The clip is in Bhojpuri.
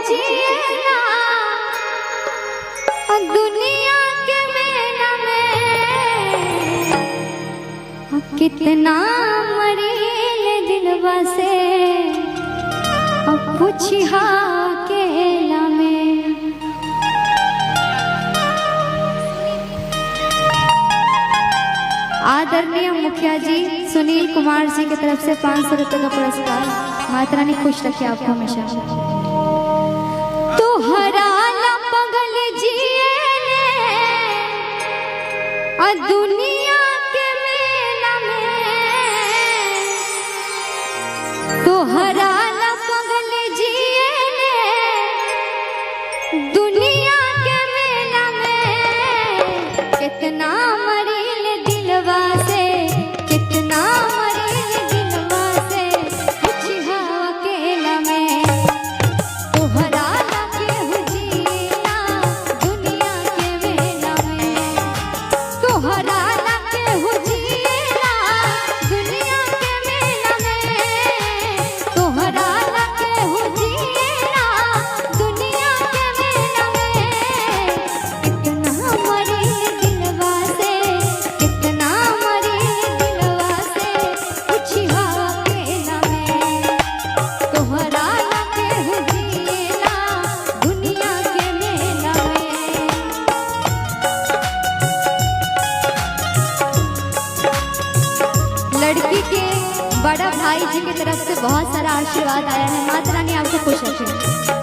जिएला दुनिया के मेला में कितना मरील दिलवा से अब पूछिहा अकेला में। आदरणीय मुखिया जी सुनील कुमार जी की तरफ से 500 रुपए का पुरस्कार। माता रानी खुश रखे आपको हमेशा। तोहरा ला पगल जिए दुनिया के मेला में, तोहरा ला पगल जिए दुनिया के मेला में कितना मरील दिलवा से, कितना मरील दिलवा से पूछिहा अकेला में। तोहरा ला केहू जिएला दुनिया के मेला में, तोहरा ला केहू जिएला दुनिया के मेला में, तोहरा ला केहू जिएला दुनिया के मेला में कितना मरील दिलवा से, कितना मरील दिलवा से पूछिहा अकेला में। तोहरा ला केहू जिएला दुनिया के मेला में। लड़की के बड़ा भाई जी की तरफ से बहुत सारा आशीर्वाद आया है। माता रानी आपको खुश रखे।